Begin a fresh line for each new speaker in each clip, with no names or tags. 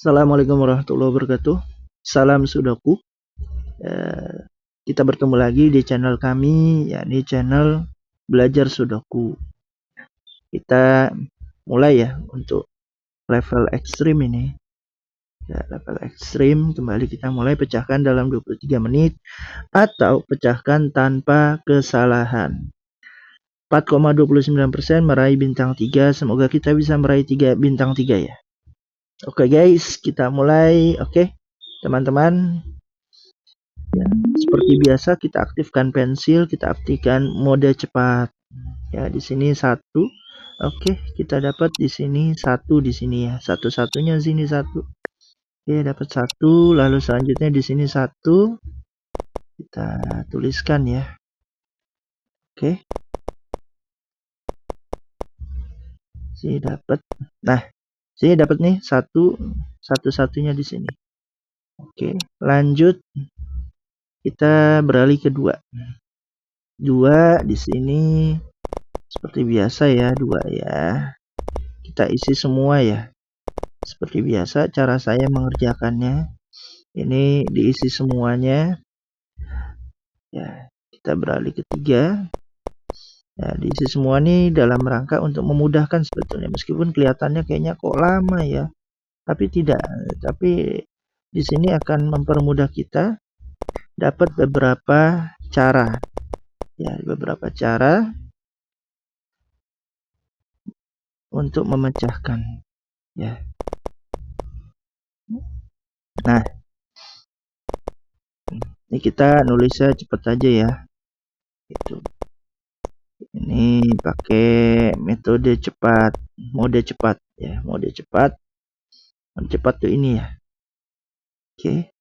Assalamualaikum warahmatullahi wabarakatuh. Salam sudoku. Kita bertemu lagi di channel kami, yakni channel Belajar Sudoku. Kita mulai ya untuk level ekstrim ini. Ya, level ekstrim kembali kita mulai pecahkan dalam 23 menit atau pecahkan tanpa kesalahan. 4,29% meraih bintang 3. Semoga kita bisa meraih 3 bintang 3 ya. Oke guys, kita mulai. Oke, teman-teman. Ya, seperti biasa kita aktifkan pensil, kita aktifkan mode cepat. Ya, di sini 1. Oke, kita dapat di sini 1 di sini ya. Satu-satunya sini 1. Oke, dapat 1, lalu selanjutnya di sini 1. Kita tuliskan ya. Oke. Sini dapat. Nah, sini dapat nih 1, satu-satunya di sini. Oke, lanjut. Kita beralih ke 2. 2 di sini seperti biasa ya, 2 ya. Kita isi semua ya. Seperti biasa cara saya mengerjakannya. Ini diisi semuanya. Ya, kita beralih ke 3. Ya, diisi semua nih dalam rangka untuk memudahkan sebetulnya. Meskipun kelihatannya kayaknya kok lama ya. Tapi tidak. Tapi di sini akan mempermudah kita dapat beberapa cara. Ya, beberapa cara untuk memecahkan. Ya. Nah, ini kita nulisnya cepat aja ya. Itu. Ini pakai metode cepat, mode cepat ya, mode cepat. Mode cepat tuh ini ya. Oke.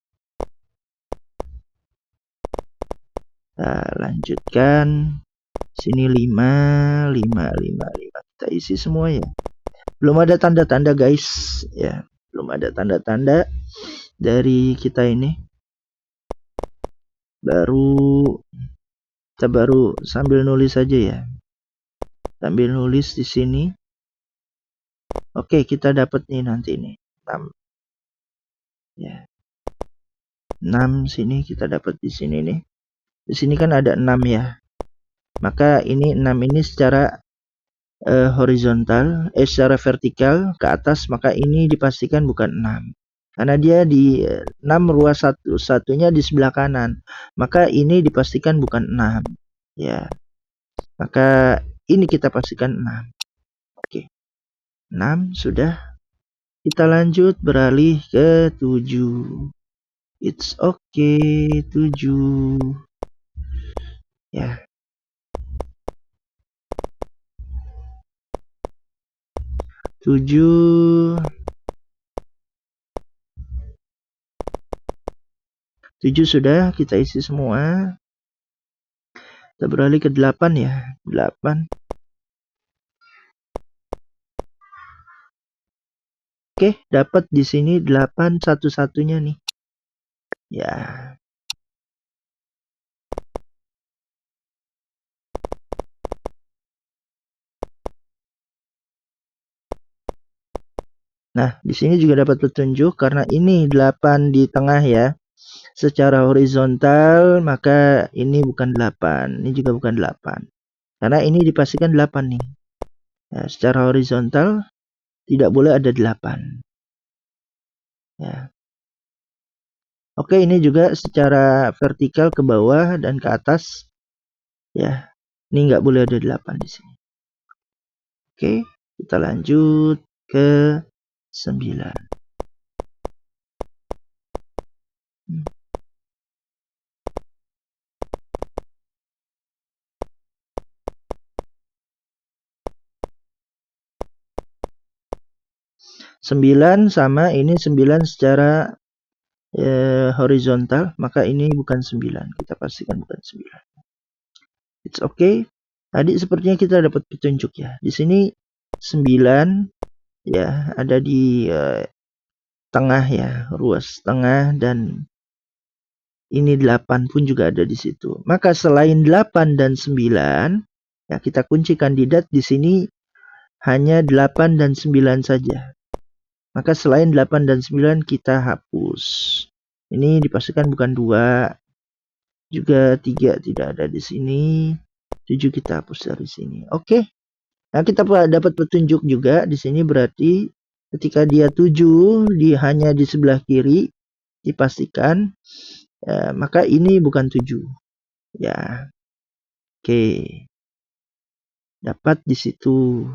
Kita lanjutkan. Sini 5. Kita isi semua ya. Belum ada tanda-tanda guys ya. Belum ada tanda-tanda dari kita ini. Kita baru sambil nulis saja ya. Sambil nulis di sini. Oke, kita dapat nih nanti nih 6. Ya. 6 sini kita dapat di sini nih. Di sini kan ada 6 ya. Maka ini 6 ini secara horizontal, secara vertikal ke atas, maka ini dipastikan bukan 6. Karena dia di 6 ruas satunya di sebelah kanan. Maka ini dipastikan bukan 6. Ya. Maka ini kita pastikan 6. Oke. 6 sudah. Kita lanjut beralih ke 7. It's okay, 7. Ya. 7 sudah kita isi semua. Kita beralih ke 8 ya. 8. Oke, dapat di sini 8 satu-satunya nih. Ya. Nah, di sini juga dapat petunjuk karena ini 8 di tengah ya. Secara horizontal maka ini bukan 8, ini juga bukan 8. Karena ini dipastikan 8 nih. Nah, secara horizontal tidak boleh ada 8. Ya. Oke, ini juga secara vertikal ke bawah dan ke atas. Ya. Ini nggak boleh ada 8 di sini. Oke, kita lanjut ke 9. 9 sama ini 9 secara horizontal, maka ini bukan 9. Kita pastikan bukan 9. It's okay. Tadi sepertinya kita dapat petunjuk ya. Di sini 9 ya, ada di tengah ya, ruas tengah, dan ini 8 pun juga ada di situ. Maka selain 8 dan 9, ya kita kunci kandidat di sini hanya 8 dan 9 saja. Maka selain 8 dan 9 kita hapus. Ini dipastikan bukan 2. Juga 3 tidak ada di sini. 7 kita hapus dari sini. Oke. Nah, kita dapat petunjuk juga di sini, berarti ketika dia 7 hanya di sebelah kiri dipastikan, maka ini bukan 7. Ya. Oke. Dapat di situ.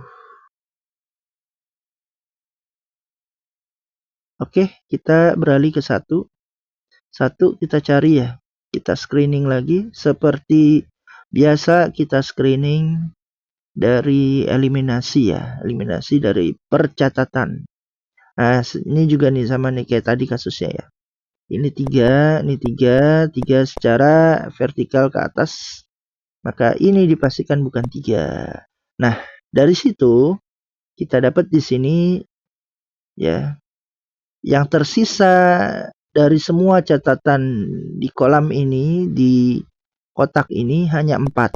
Oke, kita beralih ke 1. 1 kita cari ya. Kita screening lagi seperti biasa, kita screening dari eliminasi ya. Eliminasi dari percatatan. Nah, ini juga nih sama nih kayak tadi kasusnya ya. Ini 3, ini 3 secara vertikal ke atas. Maka ini dipastikan bukan 3. Nah, dari situ kita dapat di sini ya, yang tersisa dari semua catatan di kolam ini, di kotak ini hanya 4.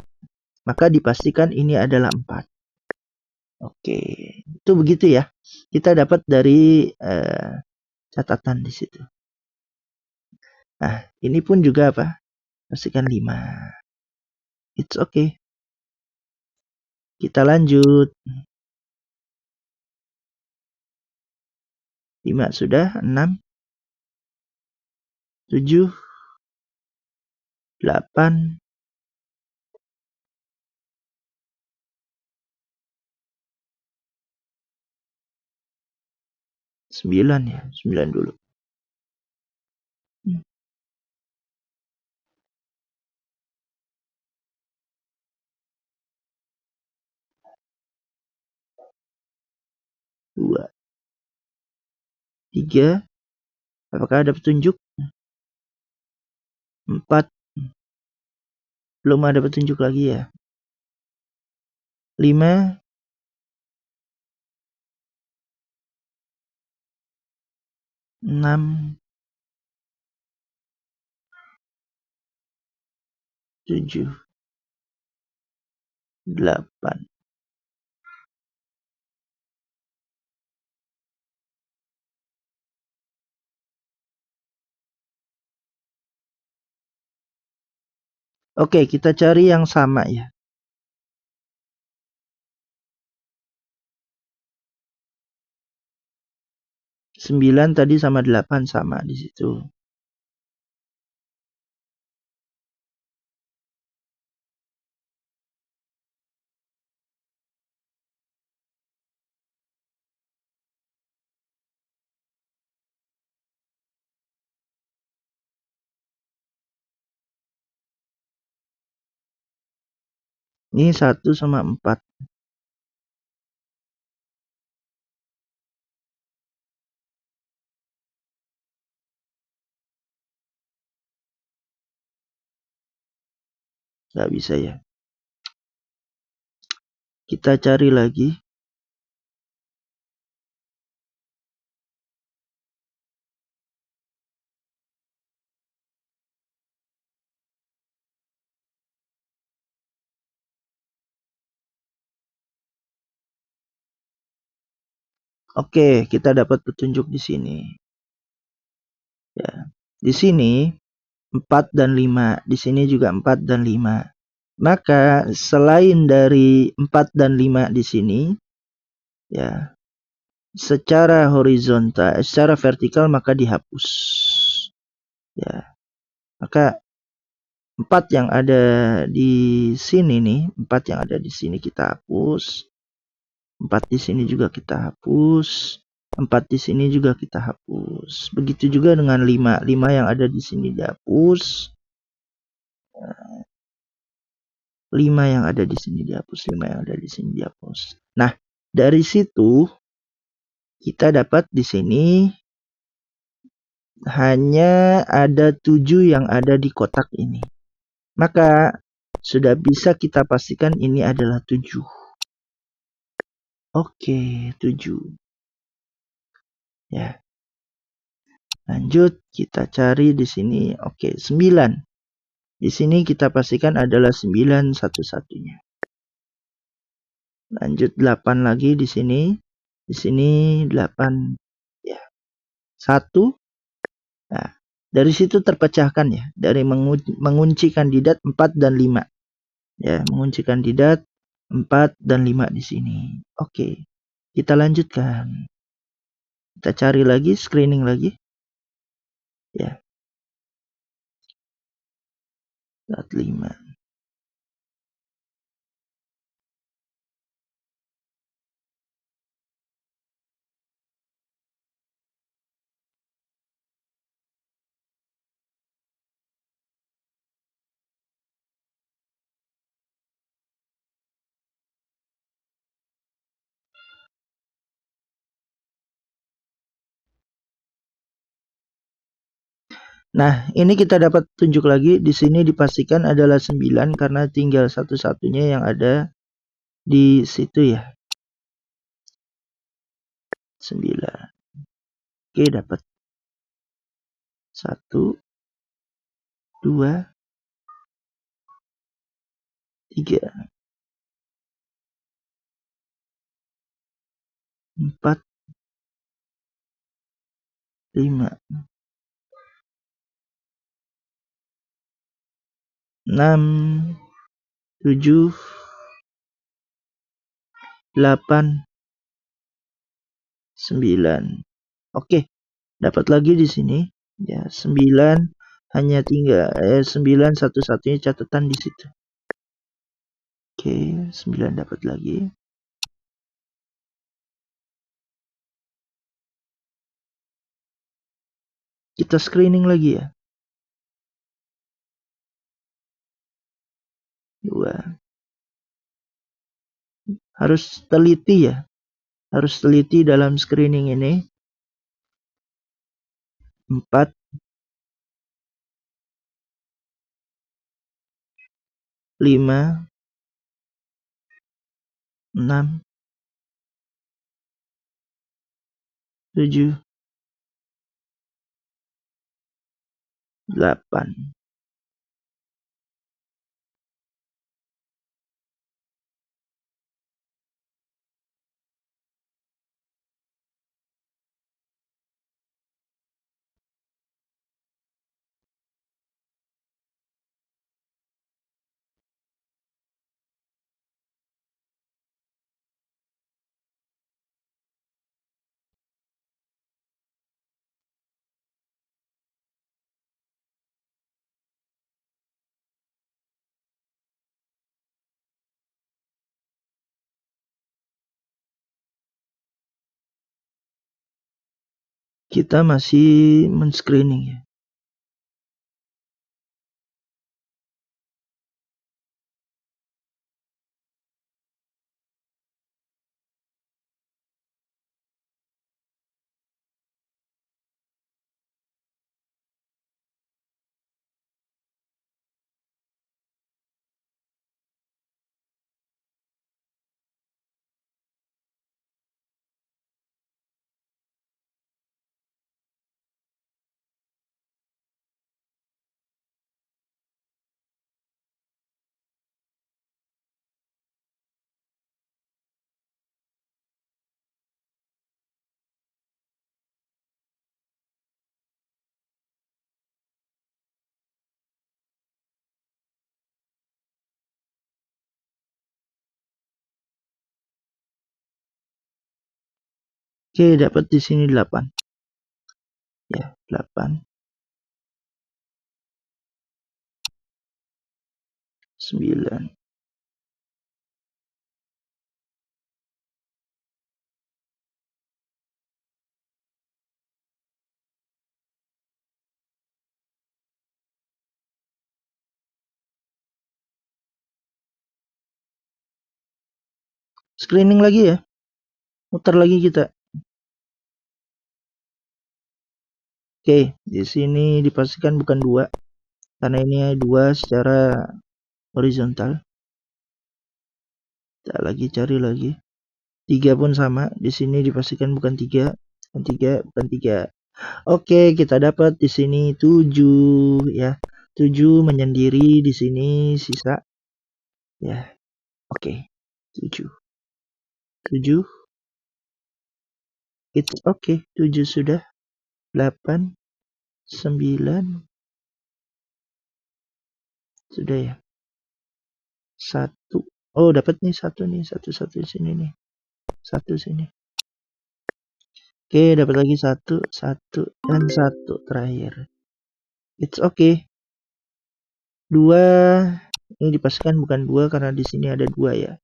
Maka dipastikan ini adalah 4. Oke, itu begitu ya. Kita dapat dari catatan di situ. Nah, ini pun juga apa? Pastikan 5. It's okay. Kita lanjut. 5 sudah, 6, 7, 8, 9 ya, 9 dulu. 2, 3. Apakah ada petunjuk? 4. Belum ada petunjuk lagi ya. 5, 6, 7, 8. Oke, kita cari yang sama ya. 9 tadi sama 8 sama di situ. Ini 1 sama 4. Nggak bisa ya. Kita cari lagi. Oke, kita dapat petunjuk di sini. Ya. Di sini 4 dan 5, di sini juga 4 dan 5. Maka selain dari 4 dan 5 di sini ya, secara horizontal, secara vertikal maka dihapus. Ya. Maka 4 yang ada di sini nih, 4 yang ada di sini kita hapus. 4 di sini juga kita hapus. 4 di sini juga kita hapus. Begitu juga dengan 5. 5 yang ada di sini dihapus. 5 yang ada di sini dihapus. 5 yang ada di sini dihapus. Nah, dari situ kita dapat di sini hanya ada 7 yang ada di kotak ini. Maka sudah bisa kita pastikan ini adalah 7. Oke, 7. Ya. Lanjut, kita cari di sini. Oke, 9. Di sini kita pastikan adalah 9 satu-satunya. Lanjut 8 lagi di sini. Di sini 8. 1. Nah, dari situ terpecahkan ya, dari mengunci kandidat 4 dan 5. Ya, mengunci kandidat 4 dan 5 di sini. Oke. Kita lanjutkan. Kita cari lagi, screening lagi. Ya. 5. Nah, ini kita dapat tunjuk lagi. Di sini dipastikan adalah 9 karena tinggal satu-satunya yang ada di situ ya. 9. Oke, dapat 1, 2, 3, 4, 5, 6, 7, 8, 9. Oke, dapat lagi di sini. Ya, 9 hanya tinggal 9 satu-satunya catatan di situ. Oke, 9 dapat lagi. Kita screening lagi ya. 2. Harus teliti ya. Harus teliti dalam screening ini. 4, 5, 6, 7, 8. Kita masih men-screening ya. Oke, dapat di sini 8. Ya, 8, 9. Screening lagi ya. Muter lagi kita. Oke, di sini dipastikan bukan 2 karena ini 2 secara horizontal. Kita lagi cari lagi. 3 pun sama. Di sini dipastikan bukan 3, bukan 3, bukan 3. Oke, kita dapat di sini 7 ya. 7 menyendiri di sini sisa ya. Oke. 7. 7. It's okay. 7 sudah. 8, 9. Sudah ya. 1. Oh, dapat nih 1 nih. Satu di sini nih. 1 sini. Oke, dapat lagi 1, 1 dan 1 terakhir. It's okay. 2 ini dipastikan bukan 2 karena di sini ada 2 ya.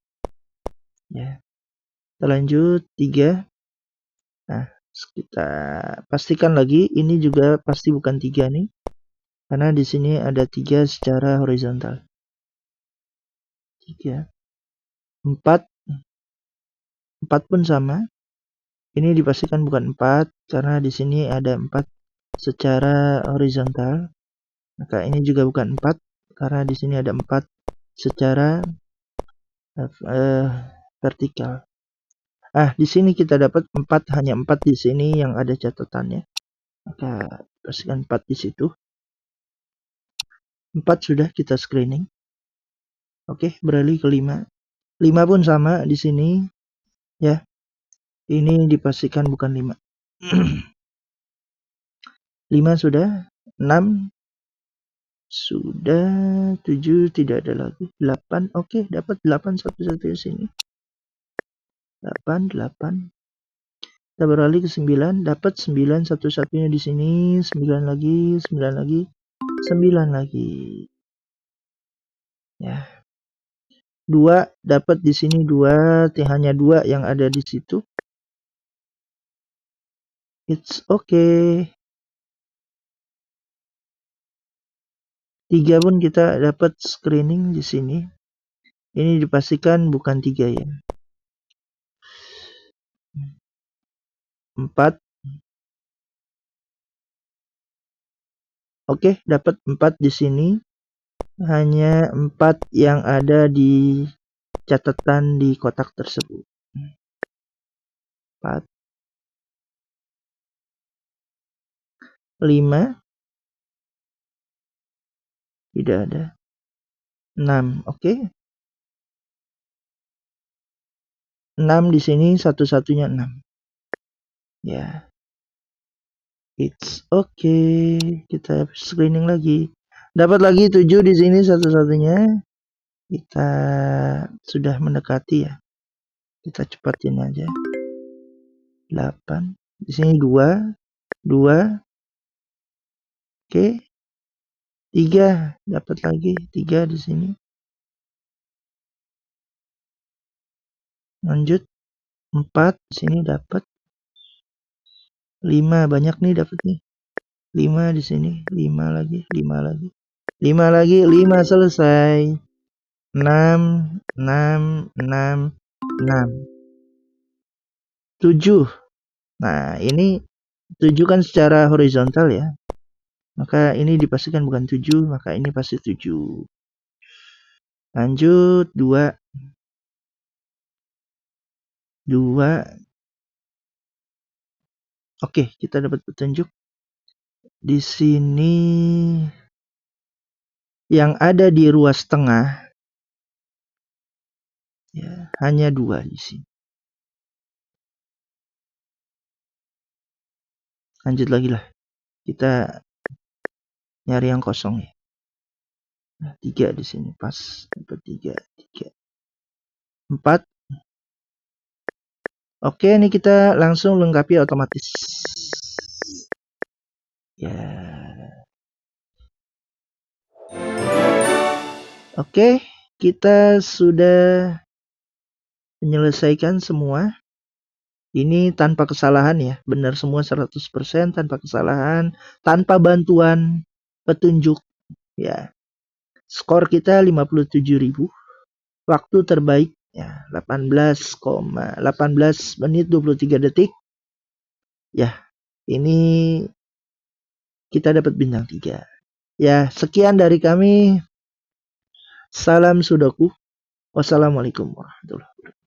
Ya. Kita lanjut 3. Nah, kita pastikan lagi ini juga pasti bukan 3 nih. Karena di sini ada 3 secara horizontal. 3. 4. 4 pun sama. Ini dipastikan bukan 4 karena di sini ada 4 secara horizontal. Maka ini juga bukan 4 karena di sini ada 4 secara vertikal. Di sini kita dapat 4, hanya 4 di sini yang ada catatannya. Maka pastikan 4 di situ. 4 sudah kita screening. Oke, beralih ke 5. 5 pun sama di sini ya. Ini dipastikan bukan 5. 5 sudah, 6 sudah, 7 tidak ada lagi, 8 oke, dapat 8 satu-satunya sini. 8. Kita beralih ke 9, dapat 9 satu-satunya di sini, 9 lagi, 9 lagi, 9 lagi. Ya. 2 dapat di sini 2, hanya 2 yang ada di situ. It's okay. 3 pun kita dapat screening di sini. Ini dipastikan bukan 3 ya. 4. Oke, dapat 4 di sini. Hanya 4 yang ada di catatan di kotak tersebut. 4. 5. Tidak ada. 6. Oke. 6 di sini satu-satunya 6. Ya. It's okay. Kita screening lagi. Dapat lagi 7 di sini satu-satunya. Kita sudah mendekati ya. Kita cepatin aja. 8. Di sini 2. 2. Oke. 3 dapat lagi. 3 di sini. Lanjut. 4 di sini dapat. 5 banyak nih dapat nih. 5 di sini, 5 lagi, 5 lagi. 5 lagi, 5 selesai. 6, 6, 6, 6. 7. Nah, ini 7 kan secara horizontal ya. Maka ini dipastikan bukan 7, maka ini pasti 7. Lanjut 2. 2. Oke, kita dapat petunjuk. Di sini yang ada di ruas tengah ya, hanya 2 di sini. Lanjut lagi lah. Kita nyari yang kosong ya. Nah, 3 di sini pas dapat 3. 4. Oke, ini kita langsung lengkapi otomatis. Ya. Oke, kita sudah menyelesaikan semua. Ini tanpa kesalahan ya, benar semua 100% tanpa kesalahan, tanpa bantuan petunjuk ya. Skor kita 57.000. Waktu terbaik ya 18 menit 23 detik. Ya, ini kita dapat bintang 3. Ya, sekian dari kami. Salam Sudoku. Wassalamualaikum warahmatullahi wabarakatuh.